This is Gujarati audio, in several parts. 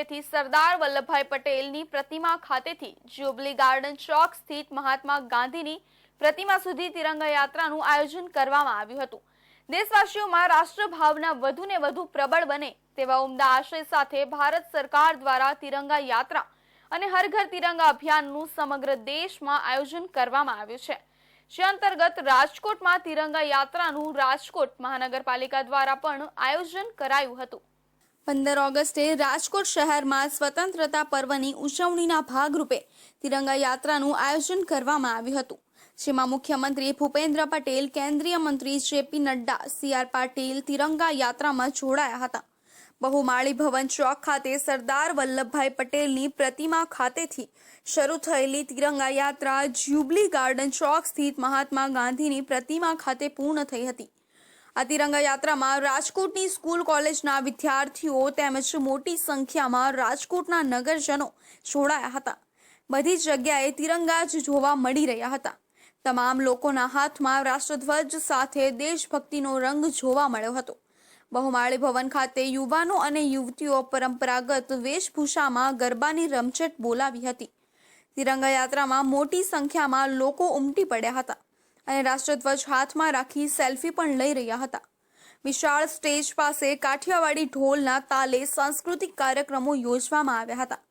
ખાતેથી સરદાર વલ્લભભાઈ પટેલની પ્રતિમા ખાતેથી જ્યુબલી ગાર્ડન ચોક સ્થિત મહાત્મા ગાંધીની પ્રતિમા સુધી તિરંગા યાત્રાનું આયોજન કરવામાં આવ્યું હતું। દેશવાસીઓમાં રાષ્ટ્રભાવના વધુને વધુ પ્રબળ બને તેવા ઉમદા આશય સાથે ભારત સરકાર દ્વારા તિરંગા યાત્રા અને હર ઘર તિરંગા અભિયાનનું સમગ્ર દેશમાં આયોજન કરવામાં આવ્યું છે, જે અંતર્ગત રાજકોટમાં તિરંગા યાત્રાનું રાજકોટ મહાનગરપાલિકા દ્વારા પણ આયોજન કરાયું હતું। 15 ઓગસ્ટે રાજકોટ શહેરમાં સ્વતંત્રતા પર્વની ઉજવણીના ભાગરૂપે તિરંગા યાત્રાનું આયોજન કરવામાં આવ્યું હતું, જેમાં મુખ્યમંત્રી ભૂપેન્દ્ર પટેલ, કેન્દ્રીય મંત્રી જેપી નડ્ડા, CR પાટીલ તિરંગા યાત્રામાં જોડાયા હતા। બહુમાળી ભવન ચોક ખાતે સરદાર વલ્લભભાઈ પટેલની પ્રતિમા ખાતેથી શરૂ થયેલી તિરંગા યાત્રા જ્યુબલી ગાર્ડન ચોક સ્થિત મહાત્મા ગાંધીની પ્રતિમા ખાતે પૂર્ણ થઈ હતી। આ તિરંગા યાત્રામાં રાજકોટની સ્કૂલ કોલેજના વિદ્યાર્થીઓ તેમજ મોટી સંખ્યામાં રાજકોટના નગરજનો જોડાયા હતા। બધી જગ્યાએ તિરંગા જ જોવા મળી રહ્યા હતા। તમામ લોકોના હાથમાં રાષ્ટ્રધ્વજ સાથે દેશભક્તિનો રંગ જોવા મળ્યો હતો। બહુમાળી ભવન ખાતે યુવાનો અને યુવતીઓ પરંપરાગત વેશભૂષામાં ગરબાની રમઝટ બોલાવી હતી। તિરંગા યાત્રામાં મોટી સંખ્યામાં લોકો ઉમટી પડ્યા હતા અને રાષ્ટ્રધ્વજ હાથમાં રાખી સેલ્ફી પણ લઈ રહ્યા હતા। વિશાળ સ્ટેજ પાસે કાઠિયાવાડી ઢોલના તાલે સાંસ્કૃતિક કાર્યક્રમો યોજવામાં આવ્યા હતા,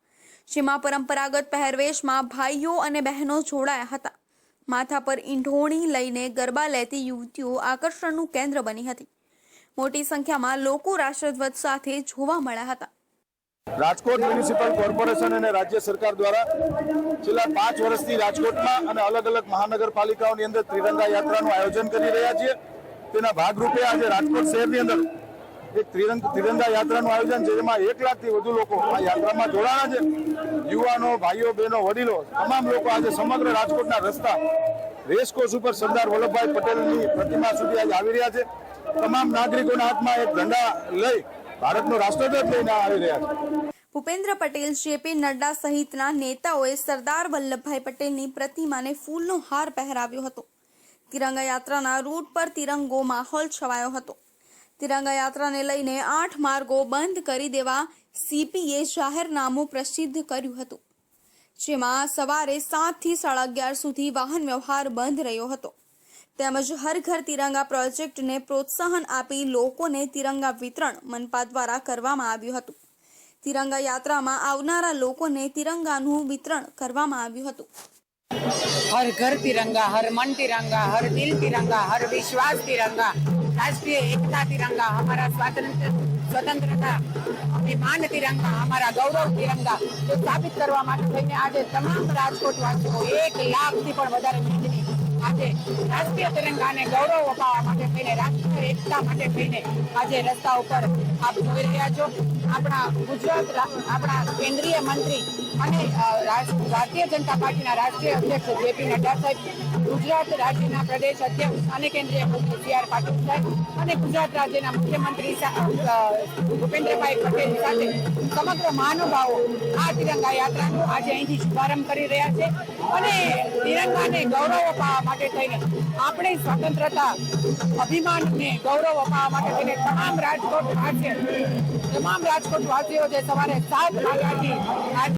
જેમાં પરંપરાગત પહેરવેશમાં ભાઈઓ અને બહેનો જોડાયા હતા। માથા પર ઈંઢોણી લઈને ગરબા લેતી યુવતીઓ આકર્ષણનું કેન્દ્ર બની હતી। મોટી સંખ્યામાં લોકો રાષ્ટ્રધ્વજ સાથે જોવા મળ્યા હતા। રાજકોટ મ્યુનિસિપલ કોર્પોરેશન અને રાજ્ય સરકાર દ્વારા છેલ્લા 5 વર્ષથી રાજકોટમાં અને અલગ અલગ મહાનગરપાલિકાઓની અંદર તિરંગા યાત્રાનું આયોજન કરી રહ્યા છીએ। તેના ભાગરૂપે આજે રાજકોટ શહેરની અંદર એક તિરંગા યાત્રાનું આયોજન છે, જેમાં 1 લાખથી વધુ લોકો આ યાત્રામાં જોડાણા છે। યુવાનો, ભાઈઓ, બહેનો, વડીલો તમામ લોકો આજે સમગ્ર રાજકોટના રસ્તા રેસકોર્સ ઉપર સરદાર વલ્લભભાઈ પટેલની પ્રતિમા સુધી આજે આવી રહ્યા છે। તમામ નાગરિકોના હાથમાં એક ઝંડા લઈ ભારતનો રાષ્ટ્રધ્વજ લઈને આવી રહ્યા છે। ભૂપેન્દ્ર પટેલ, જેપી નડ્ડા સહિતના નેતાઓએ સરદાર વલ્લભભાઈ પટેલની પ્રતિમાને ફૂલનો હાર પહેરાવ્યો હતો। તિરંગા યાત્રાના રૂટ પર તિરંગો માહોલ છવાયો હતો। તિરંગા યાત્રાને લઈને 8 માર્ગો બંધ કરી દેવા CPએ જાહેરનામું પ્રસિદ્ધ કર્યું હતું, જેમાં સવારે 7 થી 11:30 સુધી વાહન વ્યવહાર બંધ રહ્યો હતો। તેમજ હર ઘર તિરંગા પ્રોજેક્ટને પ્રોત્સાહન આપી લોકોને તિરંગા વિતરણ મનપા દ્વારા કરવામાં આવ્યું હતું। તિરંગા યાત્રામાં આવનારા લોકોને તિરંગાનું વિતરણ કરવામાં આવ્યું હતું। हर घर तिरंगा, हर मन तिरंगा, हर दिल तिरंगा, हर विश्वास तिरंगा, राष्ट्रीय एकता तिरंगा, हमारा स्वतंत्रता अभिमान तिरंगा, हमारा गौरव तिरंगा तो स्थापित करवा માટે થઈને આજે તમામ રાજકોટવાસીઓ 1 લાખથી પણ વધારે મિનિટની આજે રાષ્ટ્રીય તિરંગાને ગૌરવ અપાવવા માટે થઈને રાષ્ટ્રીય એકતા માટે થઈને આજે રસ્તા ઉપર આપ જોઈ રહ્યા છો। આપણા ગુજરાત આપણા કેન્દ્રીય મંત્રી અને ભારતીય જનતા પાર્ટીના રાષ્ટ્રીય અધ્યક્ષ જેપી નડ્ડા સાહેબ, ગુજરાત રાજ્યના પ્રદેશ અધ્યક્ષ અને કેન્દ્રીય મંત્રી CR પાટીલ સાહેબ અને ગુજરાત રાજ્યના મુખ્યમંત્રી ભૂપેન્દ્રભાઈ પટેલ સાથે સમગ્ર મહાનુભાવો આ તિરંગા યાત્રાનું આજે અહીંથી શુભારંભ કરી રહ્યા છે અને તિરંગાને ગૌરવ અપાવવા માટે થઈને આપણી સ્વતંત્રતા અભિમાનને ગૌરવ અપાવવા માટે થઈને તમામ રાજકોટવાસીઓ જે સવારે 7 વાગ્યાથી